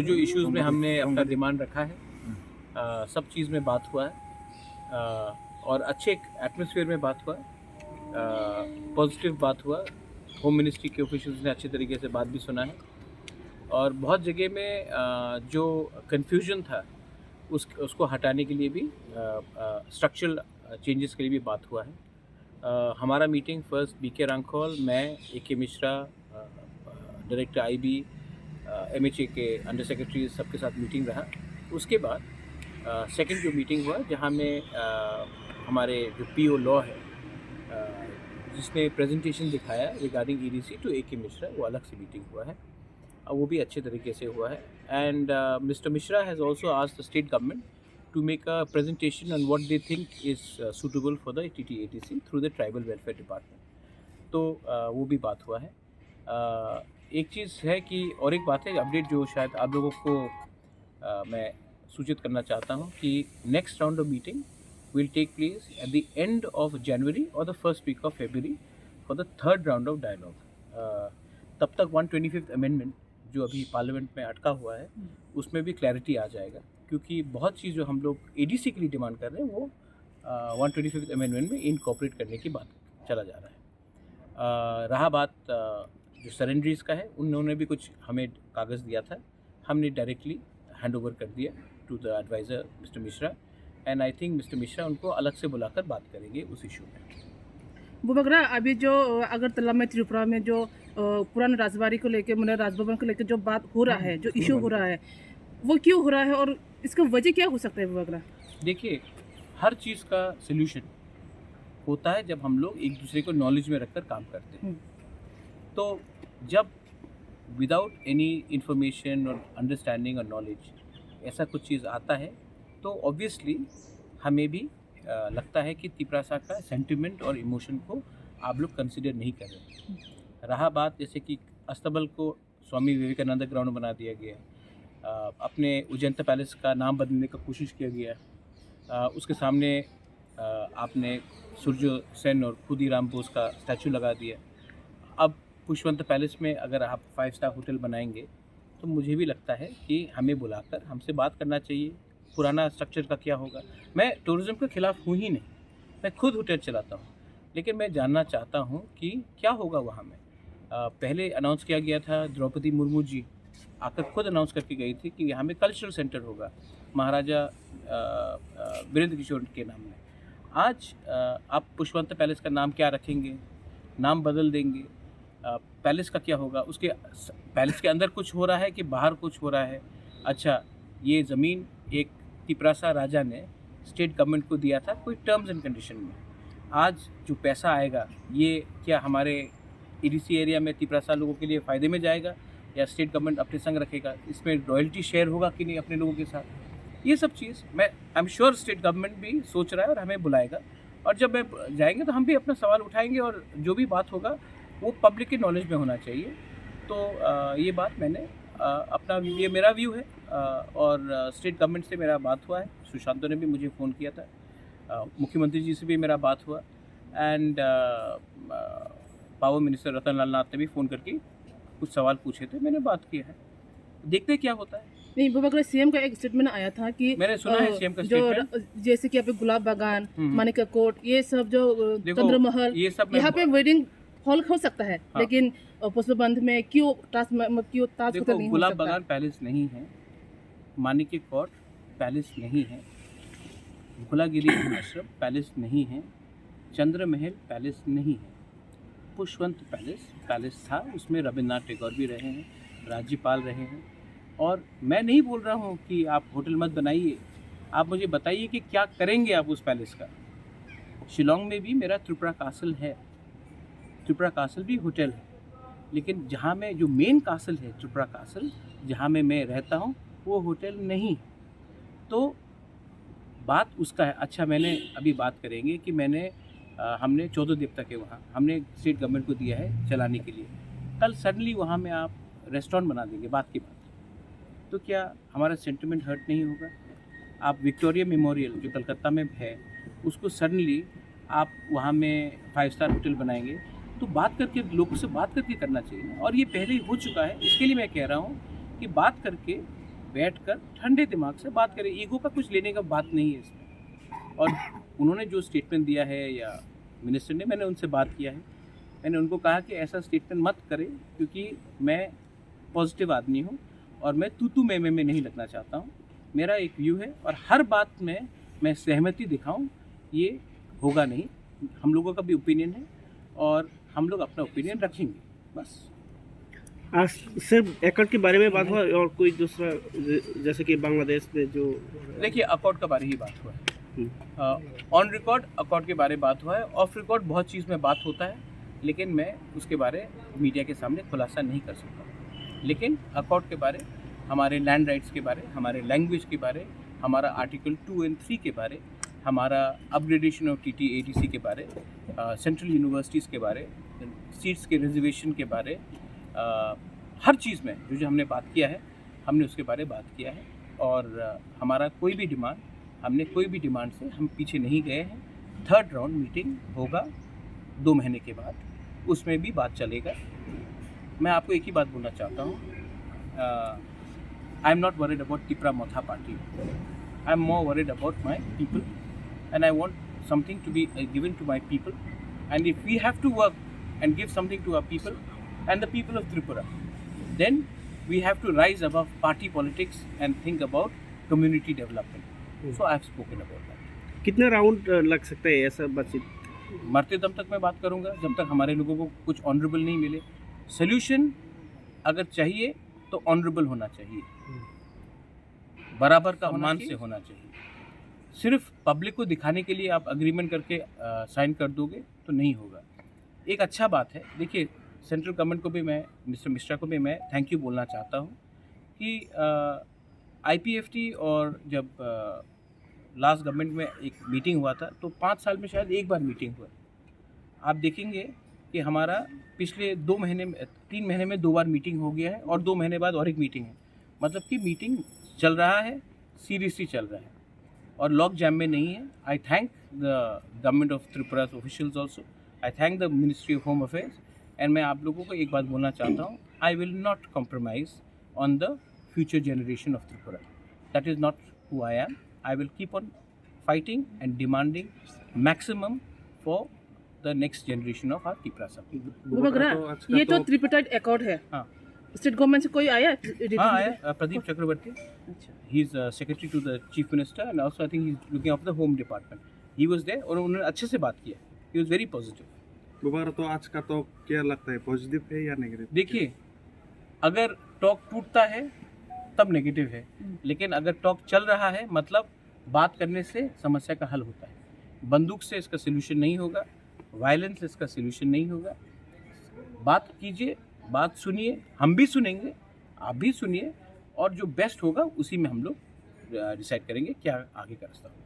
जो इश्यूज़ में हमने अपना डिमांड रखा है सब चीज़ में बात हुआ है और अच्छे एटमॉस्फेयर में बात हुआ है, पॉजिटिव बात हुआ। होम मिनिस्ट्री के ऑफिशियल्स ने अच्छे तरीके से बात भी सुना है और बहुत जगह में जो कन्फ्यूजन था उसको हटाने के लिए भी स्ट्रक्चरल चेंजेस के लिए भी बात हुआ है। हमारा मीटिंग फर्स्ट बीके रांखौल, मैं, A K. Mishra, director IB, MHA के अंडर सेक्रेटरी सबके साथ मीटिंग रहा। उसके बाद सेकंड जो मीटिंग हुआ जहां में हमारे जो पीओ लॉ है जिसने प्रेजेंटेशन दिखाया regarding EDC to A K. Mishra, वो अलग से मीटिंग हुआ है, वो भी अच्छे तरीके से हुआ है। And mister Mishra has also asked the state government to make a presentation on what they think is suitable for the TTATC through the Tribal Welfare Department. तो वो भी बात हुआ है। एक चीज़ है कि और एक बात है अपडेट जो शायद आप लोगों को मैं सूचित करना चाहता हूँ कि next round of meeting will take place at the end of January और the first week of February for the third round of dialogue. तब तक 125th अमेंडमेंट जो अभी पार्लियामेंट में अटका हुआ है उसमें भी क्लैरिटी आ जाएगा, क्योंकि बहुत चीज़ जो हम लोग एडीसी के लिए डिमांड कर रहे हैं वो 125th अमेंडमेंट में इनकॉर्पोरेट करने की बात चला जा रहा है। रहा बात जो सरेंडरीज का है, उन्होंने भी कुछ हमें कागज़ दिया था, हमने डायरेक्टली हैंड ओवर कर दिया to the adviser mister Mishra, and I think mister Mishra उनको अलग से बुलाकर बात करेंगे उस इशू में। वो बगरा अभी जो अगरतला में त्रिपुरा में जो पुराने राजबाड़ी को लेकर मतलब राजभवन को लेकर जो बात हो रहा है, जो इशू हो रहा है, वो क्यों हो रहा है और इसका वजह क्या हो सकता है? वो बगरा देखिए, हर चीज़ का सल्यूशन होता है जब हम लोग एक दूसरे को नॉलेज में रखकर काम करते हैं। तो जब विदाउट एनी इंफॉर्मेशन और अंडरस्टैंडिंग और नॉलेज ऐसा कुछ चीज़ आता है तो ऑब्वियसली हमें भी लगता है कि तिपरासा का सेंटिमेंट और इमोशन को आप लोग कंसिडर नहीं कर रहे। रहा बात जैसे कि अस्तबल को स्वामी विवेकानंद ग्राउंड बना दिया गया, अपने उजैंता पैलेस का नाम बदलने का कोशिश किया गया, उसके सामने आपने सूर्य सेन और खुदीराम बोस का स्टैचू लगा दिया। अब पुष्पवंत पैलेस में अगर आप 5 स्टार होटल बनाएंगे तो मुझे भी लगता है कि हमें बुलाकर हमसे बात करना चाहिए, पुराना स्ट्रक्चर का क्या होगा। मैं टूरिज़्म के ख़िलाफ़ हूँ ही नहीं, मैं खुद होटल चलाता हूँ, लेकिन मैं जानना चाहता हूँ कि क्या होगा वहाँ में। पहले अनाउंस किया गया था, द्रौपदी मुर्मू जी आकर खुद अनाउंस करके गई थी कि यहाँ में कल्चरल सेंटर होगा महाराजा वीरेंद्र किशोर के नाम में। आज आप पुष्पवंत पैलेस का नाम क्या रखेंगे, नाम बदल देंगे, पैलेस का क्या होगा, उसके पैलेस के अंदर कुछ हो रहा है कि बाहर कुछ हो रहा है। अच्छा, ये ज़मीन एक तिपरासा राजा ने स्टेट गवर्नमेंट को दिया था कोई टर्म्स एंड कंडीशन में। आज जो पैसा आएगा ये क्या हमारे ईडीसी एरिया में तिपरासा लोगों के लिए फ़ायदे में जाएगा या स्टेट गवर्नमेंट अपने संग रखेगा, इसमें रॉयल्टी शेयर होगा कि नहीं अपने लोगों के साथ, ये सब चीज़ मैं I am sure state government भी सोच रहा है और हमें बुलाएगा। और जब मैं जाएंगे तो हम भी अपना सवाल उठाएंगे और जो भी बात होगा वो पब्लिक के नॉलेज में होना चाहिए। तो ये बात मैंने अपना ये मेरा व्यू है और स्टेट गवर्नमेंट से मेरा बात हुआ है, सुशांतों ने भी मुझे फ़ोन किया था, मुख्यमंत्री जी से भी मेरा बात हुआ, एंड पावर मिनिस्टर रतन लाल नाथ ने भी फ़ोन करके कुछ सवाल पूछे थे, मैंने बात किया है, देखते क्या होता है। नहीं, वो बगरा सीएम का एक स्टेटमेंट आया था कि मैंने सुना है सीएम का जो स्टेटमेंट, जैसे कि अभी गुलाब बागान, मानिका कोट, ये सब जो चंद्रमहल, ये सब यहाँ पे वेडिंग हॉल हो सकता है, हाँ। लेकिन पुष्पबंध में क्यों ताज होटल नहीं हो गुलाब सकता? बागान पैलेस नहीं है, मानिका कोट पैलेस नहीं है, भुलागिरी आश्रम पैलेस नहीं है, चंद्रमहल पैलेस नहीं है, पुष्पवंत पैलेस था, उसमें रविन्द्रनाथ टैगोर भी रहे हैं, राज्यपाल रहे हैं। और मैं नहीं बोल रहा हूँ कि आप होटल मत बनाइए, आप मुझे बताइए कि क्या करेंगे आप उस पैलेस का। शिलोंग में भी मेरा त्रिपुरा कासल है, त्रिपुरा कासल भी होटल है, लेकिन जहाँ में जो मेन कासल है त्रिपुरा कासल, जहाँ में मैं रहता हूँ वो होटल नहीं। तो बात उसका है। अच्छा, मैंने अभी बात करेंगे कि हमने 14 देवता के वहाँ हमने स्टेट गवर्नमेंट को दिया है चलाने के लिए, कल सडनली वहाँ में आप रेस्टोरेंट बना देंगे बात की बात, तो क्या हमारा सेंटिमेंट हर्ट नहीं होगा? आप विक्टोरिया मेमोरियल जो कलकत्ता में है उसको सडनली आप वहाँ में 5 स्टार होटल बनाएंगे, तो बात करके लोगों से बात करके करना चाहिए ना। और ये पहले ही हो चुका है, इसके लिए मैं कह रहा हूँ कि बात करके बैठकर ठंडे दिमाग से बात करें। ईगो का कुछ लेने का बात नहीं है इसमें। और उन्होंने जो स्टेटमेंट दिया है या मिनिस्टर ने, मैंने उनसे बात किया है, मैंने उनको कहा कि ऐसा स्टेटमेंट मत करें, क्योंकि मैं पॉजिटिव आदमी हूँ और मैं तू मैं नहीं लगना चाहता हूँ। मेरा एक व्यू है और हर बात में मैं सहमति दिखाऊँ, ये होगा नहीं। हम लोगों का भी ओपिनियन है और हम लोग अपना ओपिनियन रखेंगे, बस। आज सिर्फ एकॉर्ड के बारे में बात हुआ और कोई दूसरा जैसे कि बांग्लादेश में जो, देखिए अकॉर्ड के बारे ही बात हुआ है। ऑन रिकॉर्ड अकॉर्ड के बारे बात हुआ है, ऑफ रिकॉर्ड बहुत चीज़ में बात होता है, लेकिन मैं उसके बारे मीडिया के सामने खुलासा नहीं कर सकता। लेकिन अकॉर्ड के बारे, हमारे लैंड राइट्स के बारे, हमारे लैंग्वेज के बारे, हमारा आर्टिकल 2 और 3 के बारे, हमारा अपग्रेडेशन ऑफ TTATC के बारे, सेंट्रल यूनिवर्सिटीज़ के बारे, सीट्स के रिजर्वेशन के बारे, हर चीज़ में जो हमने बात किया है, हमने उसके बारे बात किया है। और हमारा कोई भी डिमांड, हमने कोई भी डिमांड से हम पीछे नहीं गए हैं। 3rd राउंड मीटिंग होगा 2 महीने के बाद, उसमें भी बात चलेगा। मैं आपको एक ही बात बोलना चाहता हूँ, I am not worried about Tipra Motha party, I am more worried about my people and I want something to be given to my people, and if we have to work and give something to our people and the people of Tripura, then we have to rise above party politics and think about community development. So I have spoken about that. कितने round लग सकता है ऐसा बातचीत? मरते दम तक मैं बात करूंगा, जब तक हमारे लोगों को कुछ ऑनरेबल नहीं मिले। सोल्यूशन अगर चाहिए तो ऑनरेबल होना चाहिए, बराबर का सम्मान से होना चाहिए। सिर्फ पब्लिक को दिखाने के लिए आप अग्रीमेंट करके साइन कर दोगे तो नहीं होगा। एक अच्छा बात है, देखिए सेंट्रल गवर्नमेंट को भी मैं, मिस्टर मिश्रा को भी मैं थैंक यू बोलना चाहता हूँ कि IPFT और जब लास्ट गवर्नमेंट में एक मीटिंग हुआ था तो 5 साल में शायद एक बार मीटिंग हुआ। आप देखेंगे कि हमारा पिछले 2 महीने में, 3 महीने में 2 बार मीटिंग हो गया है और 2 महीने बाद और एक मीटिंग है। मतलब कि मीटिंग चल रहा है, सीरियसली चल रहा है और लॉक जैम में नहीं है। I thank the government of Tripura officials also, I thank the ministry of home affairs, and मैं आप लोगों को एक बात बोलना चाहता हूँ, I will not compromise on the future generation of Tripura. That is not who I am. I will keep on fighting and demanding maximum for the next generation of our Tripura सब। ये तो ट्रिपटाइड अकॉर्ड है। हाँ, स्टेट गवर्नमेंट से कोई आया? हाँ आया, Pradeep Chakraborty, he is secretary to the chief minister and also I think he is looking after the home department. He was there और उन्होंने अच्छे से बात किया, ही वाज वेरी पॉजिटिव। दोबारा तो आज का तो क्या लगता है, पॉजिटिव है या नेगेटिव? देखिए, अगर टॉक टूटता है तब नेगेटिव है, लेकिन अगर टॉक चल रहा है मतलब बात करने से समस्या का हल होता है। बंदूक से इसका सोल्यूशन नहीं होगा, वायलेंस से इसका सोल्यूशन नहीं होगा। बात कीजिए, बात सुनिए, हम भी सुनेंगे, आप भी सुनिए, और जो बेस्ट होगा उसी में हम लोग डिसाइड करेंगे क्या आगे का रास्ता होगा।